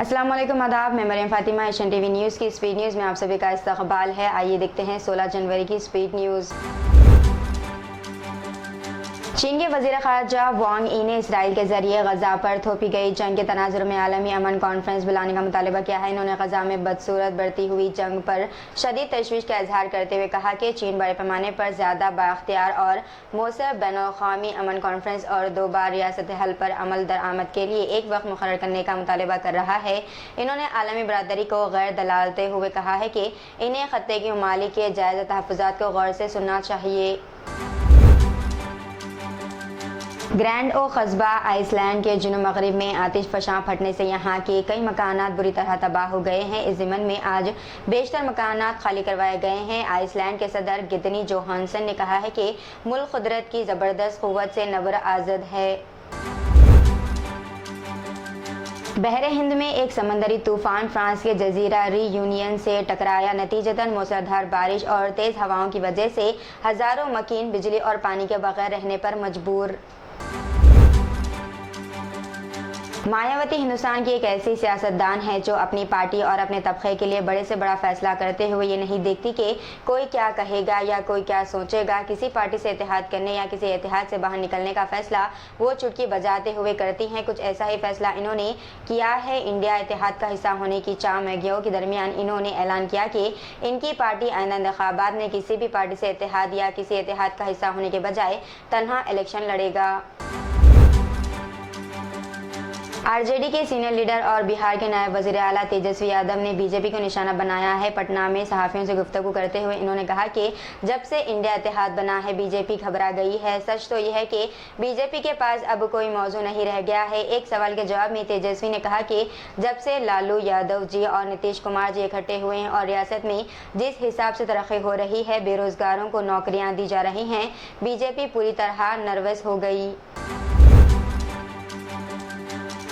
अस्सलाम वालेकुम आदाब, मैं Mariyam Fatima. Asian TV news की स्पीड न्यूज़ में आप सभी का इस्तकबाल है। आइए देखते हैं 16 जनवरी की स्पीड न्यूज़। चीन के वज़ीर ख़ारजा वांग यी ने इसराइल के ज़रिए गज़ा पर थोपी गई जंग के तनाज़ुर में आलमी अमन कॉन्फ्रेंस बुलाने का मुतालबा किया है। इन्होंने गज़ा में बदसूरत बढ़ती हुई जंग पर शदीद तशवीश का इजहार करते हुए कहा कि चीन बड़े पैमाने पर ज़्यादा बाख्तियार और मौसर बैनुल-अक़वामी अमन कॉन्फ्रेंस और 2 बार रियासत हल पर अमल दरामद के लिए एक वक्त मुकर्रर करने का मुतालबा कर रहा है। इन्होंने आलमी बरादरी को गैर दलालते हुए कहा है कि इन्हें खत्ते की ममालिक के जायज़ तहफ़्फ़ुज़ात को गौर से सुनना चाहिए। ग्रैंड ओ कस्बा आइसलैंड के जुनूब मगरिब में आतिश फशां फटने से यहाँ के कई मकानात बुरी तरह तबाह हो गए हैं। इस ज़िमन में आज बेशतर मकानात खाली करवाए गए हैं। आइसलैंड के सदर गिदनी जोहानसन ने कहा है कि मुल्क कुदरत की ज़बरदस्त क़ुव्वत से नबर आज़द है। बहरे हिंद में एक समंदरी तूफान फ्रांस के जजीरा रीयूनियन से टकराया। नतीजतन मूसलाधार बारिश और तेज़ हवाओं की वजह से हज़ारों मकीन बिजली और पानी के बगैर रहने पर मजबूर। मायावती हिंदुस्तान की एक ऐसी सियासतदान है जो अपनी पार्टी और अपने तबके के लिए बड़े से बड़ा फैसला करते हुए ये नहीं देखती कि कोई क्या कहेगा या कोई क्या सोचेगा। किसी पार्टी से इत्तेहाद करने या किसी इत्तेहाद से बाहर निकलने का फैसला वो चुटकी बजाते हुए करती हैं। कुछ ऐसा ही फैसला इन्होंने किया है। इंडिया इत्तेहाद का हिस्सा होने की चाहमगियों के दरमियान इन्होंने ऐलान किया कि इनकी पार्टी आइंदा इंतखाबात में किसी भी पार्टी से इत्तेहाद या किसी इत्तेहाद का हिस्सा होने के बजाय तन्हा इलेक्शन लड़ेगा। आरजेडी के सीनियर लीडर और बिहार के नायब वज़ीर आला तेजस्वी यादव ने बीजेपी को निशाना बनाया है। पटना में सहाफ़ियों से गुफ्तगू करते हुए इन्होंने कहा कि जब से इंडिया इत्तेहाद बना है बीजेपी घबरा गई है। सच तो यह है कि बीजेपी के पास अब कोई मौजू नहीं रह गया है। एक सवाल के जवाब में तेजस्वी ने कहा कि जब से लालू यादव जी और नीतीश कुमार जी इकट्ठे हुए हैं और रियासत में जिस हिसाब से तरक्की हो रही है, बेरोजगारों को नौकरियाँ दी जा रही हैं, बीजेपी पूरी तरह नर्वस हो गई।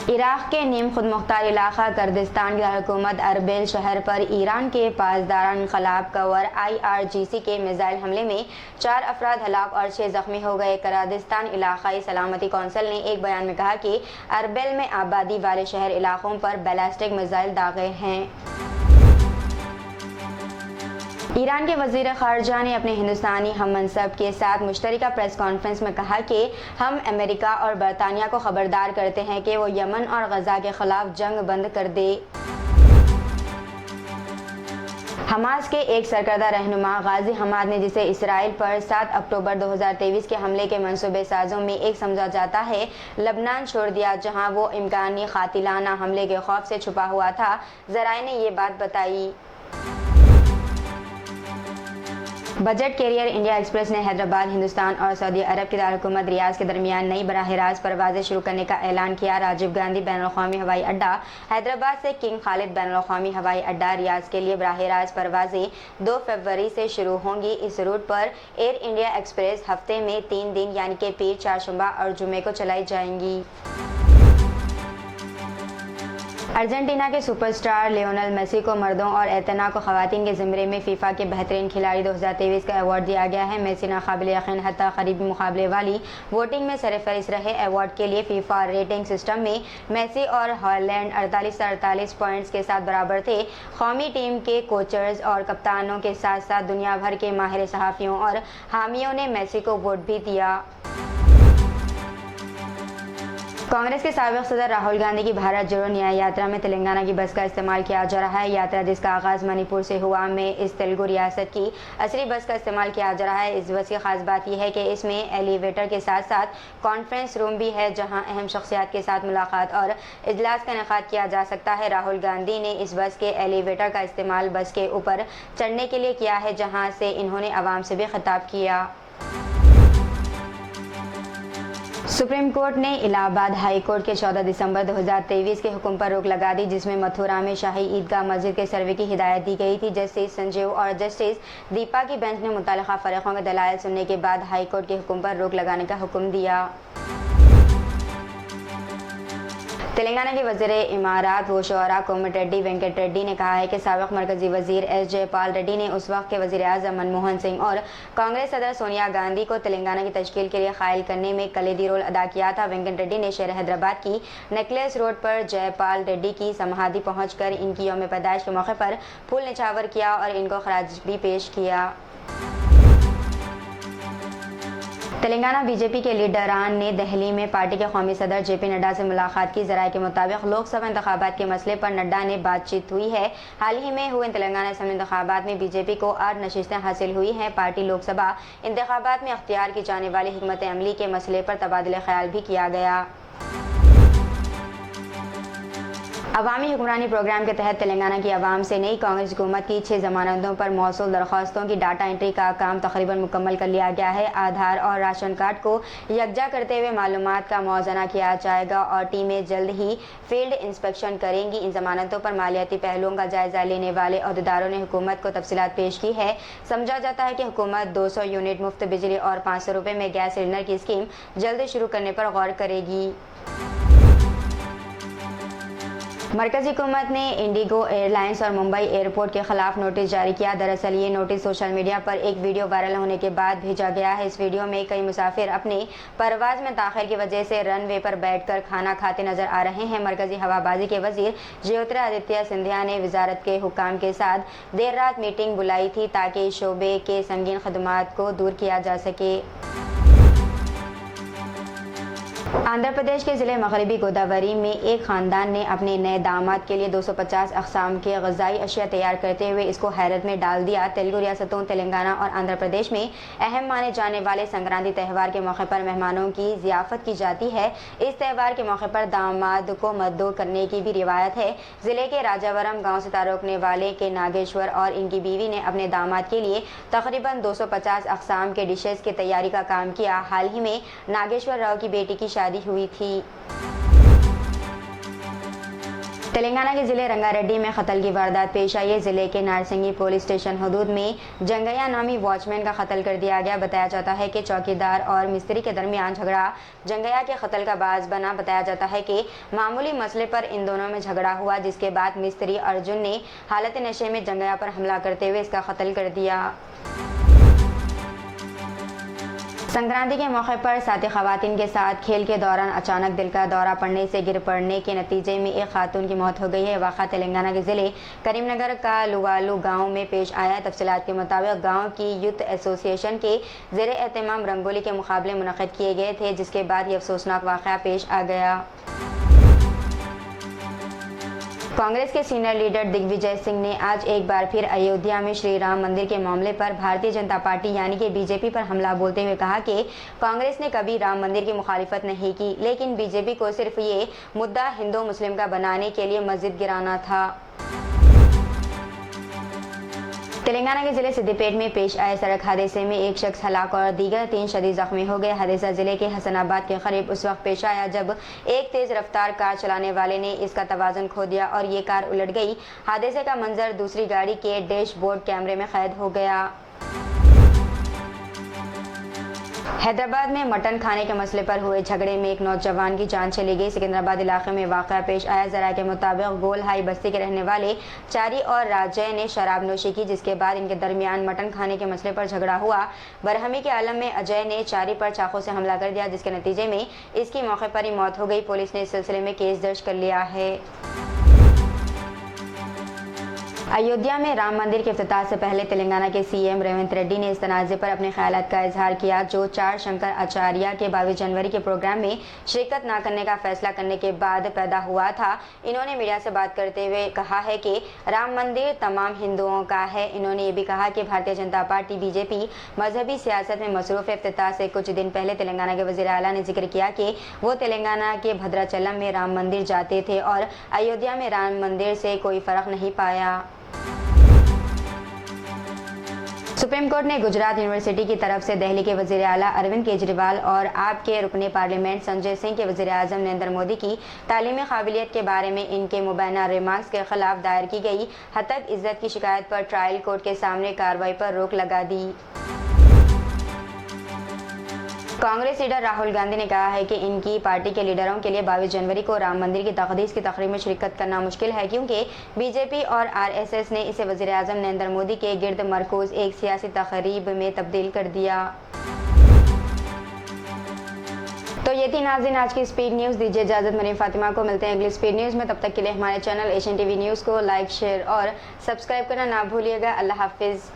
इराक़ के नीम खुद मुख्तार इलाका कुर्दिस्तान की दारकूमत अरबिल शहर पर ईरान के पासदार इनक़लाब कवर IRGC के मिसाइल हमले में 4 अफराद हलाक और 6 ज़ख्मी हो गए। कुर्दिस्तान इलाक़ाई सलामती कौंसिल ने एक बयान में कहा कि अरबिल में आबादी वाले शहर इलाकों पर बैलिस्टिक मिसाइल दागे हैं। ईरान के वज़ीर ख़ारजा ने अपने हिंदुस्तानी हममनसब के साथ मुश्तरका प्रेस कॉन्फ्रेंस में कहा कि हम अमेरिका और बरतानिया को ख़बरदार करते हैं कि वो यमन और गज़ा के ख़िलाफ़ जंग बंद कर दे। हमास के एक सरकर्दा रहनुमा गाजी हमाद ने, जिसे इसराइल पर 7 अक्टूबर 2023 के हमले के मंसूबे साजों में एक समझा जाता है, लबनान छोड़ दिया जहां वो इम्कानी कातिलाना हमले के खौफ से छुपा हुआ था। ज़राए ने ये बात बताई। बजट कैरियर इंडिया एक्सप्रेस ने हैदराबाद, हिंदुस्तान और सऊदी अरब की दारकूमत रियाज के दरमियान नई बराह रास्त परवाज़ें शुरू करने का ऐलान किया। राजीव गांधी बैनुल-अक़वामी हवाई अड्डा हैदराबाद से किंग खालिद बैनुल-अक़वामी हवाई अड्डा रियाज के लिए बराह रास्त परवाज़ें 2 फरवरी से शुरू होंगी। इस रूट पर एयर इंडिया एक्सप्रेस हफ्ते में 3 दिन यानी कि पीर, चारशंबा और जुमे को चलाई जाएंगी। अर्जेंटीना के सुपरस्टार लियोनेल मेसी को मर्दों और एतना को ख़वातीन के ज़िम्रे में फ़ीफ़ा के बेहतरीन खिलाड़ी 2023 का अवार्ड दिया गया है। मेसी नाक़ाबिल यकीन हत्ता क़रीबी मुकाबले वाली वोटिंग में सरफ़हरिस्त रहे। अवार्ड के लिए फ़ीफ़ा रेटिंग सिस्टम में मेसी और हॉलैंड 48 पॉइंट्स के साथ बराबर थे। कौमी टीम के कोचर्स और कप्तानों के साथ साथ दुनिया भर के माहिर सहाफ़ियों और हामियों ने मेसी को वोट भी दिया। कांग्रेस के साबिक़ सदर राहुल गांधी की भारत जोड़ो न्याय यात्रा में तेलंगाना की बस का इस्तेमाल किया जा रहा है। यात्रा जिसका आगाज़ मणिपुर से हुआ में इस तेलुगु रियासत की असली बस का इस्तेमाल किया जा रहा है। इस बस की ख़ास बात यह है कि इसमें एलिवेटर के साथ साथ कॉन्फ्रेंस रूम भी है जहां अहम शख्सियात के साथ मुलाकात और इजलास का इनेकाद किया जा सकता है। राहुल गांधी ने इस बस के एलिवेटर का इस्तेमाल बस के ऊपर चढ़ने के लिए किया है, जहाँ से इन्होंने आवाम से भी खिताब किया। सुप्रीम कोर्ट ने इलाहाबाद हाई कोर्ट के 14 दिसंबर 2023 के हुक्म पर रोक लगा दी, जिसमें मथुरा में शाही ईदगाह मस्जिद के सर्वे की हिदायत दी गई थी। जस्टिस संजीव और जस्टिस दीपा की बेंच ने मुतल्लिका फ़रीक़ों के दलाइल सुनने के बाद हाई कोर्ट के हुक्म पर रोक लगाने का हुक्म दिया। तेलंगाना के वज़ीर इमारात व शोरा कोमटिरेड्डी वेंकट रेड्डी ने कहा है कि साबिक़ मरकजी वज़ीर एस जयपाल रेड्डी ने उस वक्त के वज़ीर आज़म मनमोहन सिंह और कांग्रेस सदर सोनिया गांधी को तेलंगाना की तश्कील के लिए कायल करने में कलीदी रोल अदा किया था। वेंकट रेड्डी ने शहर हैदराबाद की नेकलेस रोड पर जयपाल रेड्डी की समाधि पहुंचकर इनकी यौम पैदाइश के मौके पर फूल निछावर किया और इनको खराज भी पेश किया। तेलंगाना बीजेपी के लीडरान ने दिल्ली में पार्टी के कौमी सदर जेपी नड्डा से मुलाकात की। ज़राए के मुताबिक लोकसभा इंतखाबात के मसले पर नड्डा ने बातचीत हुई है। हाल ही में हुए तेलंगाना असेंबली इंतखाबात में बीजेपी को 8 नशिस्तें हासिल हुई हैं। पार्टी लोकसभा इंतखाबात में अख्तियार की जाने वाली हिकमत अमली के मसले पर तबादला ख्याल भी किया गया। अवामी हुक्मरानी प्रोग्राम के तहत तेलंगाना की आवाम से नई कांग्रेस हुकूमत की 6 जमानतों पर मौसूल दरख्वास्तों की डाटा एंट्री का काम तकरीबन मुकम्मल कर लिया गया है। आधार और राशन कार्ड को यकजा करते हुए मालूमात का मुआवजा किया जाएगा और टीमें जल्द ही फील्ड इंस्पेक्शन करेंगी। इन जमानतों पर मालियाती पहलुओं का जायजा लेने वाले अहदेदारों ने हुकूमत को तफसीलात पेश की है। समझा जाता है कि हुकूमत 200 यूनिट मुफ्त बिजली और 500 रुपये में गैस सिलेंडर की स्कीम जल्द शुरू करने पर गौर करेगी। मरकजी हुकूमत ने इंडिगो एयरलाइंस और मुंबई एयरपोर्ट के खिलाफ नोटिस जारी किया। दरअसल ये नोटिस सोशल मीडिया पर एक वीडियो वायरल होने के बाद भेजा गया है। इस वीडियो में कई मुसाफिर अपने परवाज में ताखिर की वजह से रनवे पर बैठकर खाना खाते नजर आ रहे हैं। मरकजी हवाबाजी के वजीर ज्योतिरादित्य सिंधिया ने वजारत के हुक्काम के साथ देर रात मीटिंग बुलाई थी ताकि इस शोबे के संगीन खदमात को दूर किया जा सके। आंध्र प्रदेश के ज़िले मगरबी गोदावरी में एक ख़ानदान ने अपने नए दामाद के लिए 250 अक़साम के ग़िज़ाई अशिया तैयार करते हुए इसको हैरत में डाल दिया। तेलुगु रियासतों तेलंगाना और आंध्र प्रदेश में अहम माने जाने वाले संक्रांति त्यौहार के मौके पर मेहमानों की ज़ियाफ़त की जाती है। इस त्यौहार के मौके पर दामाद को मद्दो करने की भी रिवायत है। ज़िले के राजावरम गाँव से तारुकने वाले के नागेश्वर और इनकी बीवी ने अपने दामाद के लिए तकरीबन 250 अक़साम के डिशेज़ की तैयारी का काम किया। हाल ही में नागेश्वर राव की बेटी की शादी हुई थी। तेलंगाना के ज़िले रंगारेड्डी में कत्ल की वारदात पेश आई है। ज़िले के नारसिंगी पुलिस स्टेशन हदूद में जंगैया नामी वॉचमैन का कत्ल कर दिया गया। बताया जाता है कि चौकीदार और मिस्त्री के दरमियान झगड़ा जंगैया के कत्ल का बाज़ बना। बताया जाता है कि मामूली मसले पर इन दोनों में झगड़ा हुआ, जिसके बाद मिस्त्री अर्जुन ने हालत नशे में जंगैया पर हमला करते हुए इसका कत्ल कर दिया। संक्रांति के मौके पर साथी खवातीन के साथ खेल के दौरान अचानक दिल का दौरा पड़ने से गिर पड़ने के नतीजे में एक खातून की मौत हो गई है। वाक़ा तेलंगाना के ज़िले करीमनगर का लुवालू गांव में पेश आया है। तफसीलात के मुताबिक गांव की यूथ एसोसिएशन के ज़ेरे एहतमाम रंगोली के मुकाबले मुनक़िद किए गए थे, जिसके बाद ये अफसोसनाक वाक़या पेश आ गया। कांग्रेस के सीनियर लीडर दिग्विजय सिंह ने आज एक बार फिर अयोध्या में श्री राम मंदिर के मामले पर भारतीय जनता पार्टी यानी कि बीजेपी पर हमला बोलते हुए कहा कि कांग्रेस ने कभी राम मंदिर की मुखालिफत नहीं की, लेकिन बीजेपी को सिर्फ ये मुद्दा हिंदू मुस्लिम का बनाने के लिए मस्जिद गिराना था। तेलंगाना के जिले सिद्दीपेट में पेश आए सड़क हादसे में एक शख्स हलाक और दीगर 3 शदीद जख्मी हो गए। हादसा जिले के हसनाबाद के करीब उस वक्त पेश आया जब एक तेज रफ्तार कार चलाने वाले ने इसका तवाज़ुन खो दिया और ये कार उलट गई। हादसे का मंजर दूसरी गाड़ी के डैशबोर्ड कैमरे में कैद हो गया। हैदराबाद में मटन खाने के मसले पर हुए झगड़े में एक नौजवान की जान चली गई। सिकंदराबाद इलाके में वाक़या पेश आया। ज़राए के मुताबिक गोल हाई बस्ती के रहने वाले चारी और राजय ने शराब नोशी की, जिसके बाद इनके दरमियान मटन खाने के मसले पर झगड़ा हुआ। बरहमी के आलम में अजय ने चारी पर चाकू से हमला कर दिया, जिसके नतीजे में इसकी मौके पर ही मौत हो गई। पुलिस ने इस सिलसिले में केस दर्ज कर लिया है। अयोध्या में राम मंदिर के इफ्तिताह से पहले तेलंगाना के सीएम रेवंत रेड्डी ने इस तनाज़े पर अपने ख्यालात का इजहार किया जो 4 शंकर आचार्य के 22 जनवरी के प्रोग्राम में शिरकत न करने का फैसला करने के बाद पैदा हुआ था। इन्होंने मीडिया से बात करते हुए कहा है कि राम मंदिर तमाम हिंदुओं का है। इन्होंने ये भी कहा कि भारतीय जनता पार्टी बीजेपी मजहबी सियासत में मसरूफ़ है। इफ्तिताह से कुछ दिन पहले तेलंगाना के वज़ीर आला ने जिक्र किया कि वो तेलंगाना के भद्राचलम में राम मंदिर जाते थे और अयोध्या में राम मंदिर से कोई फ़र्क नहीं पाया। सुप्रीम कोर्ट ने गुजरात यूनिवर्सिटी की तरफ से दिल्ली के वज़ीर आला अरविंद केजरीवाल और आप के रुकने पार्लियामेंट संजय सिंह के वज़ीर आज़म नरेंद्र मोदी की तालीमी काबिलियत के बारे में इनके मुबैना रिमार्क्स के खिलाफ दायर की गई हतक इज्जत की शिकायत पर ट्रायल कोर्ट के सामने कार्रवाई पर रोक लगा दी। कांग्रेस लीडर राहुल गांधी ने कहा है कि इनकी पार्टी के लीडरों के लिए 22 जनवरी को राम मंदिर की तकदीस की तकरीब में शिरकत करना मुश्किल है, क्योंकि बीजेपी और आरएसएस ने इसे वज़ीर आज़म नरेंद्र मोदी के गिर्द मरकूज एक सियासी तकरीब में तब्दील कर दिया। तो ये थी नाज़रीन आज की स्पीड न्यूज़। दीजिए इजाज़त, मरीम फातिमा को। मिलते हैं अगली स्पीड न्यूज़ में। तब तक के लिए हमारे चैनल एशियन टीवी न्यूज़ को लाइक, शेयर और सब्सक्राइब करना ना भूलिएगा। अल्लाह हाफिज़।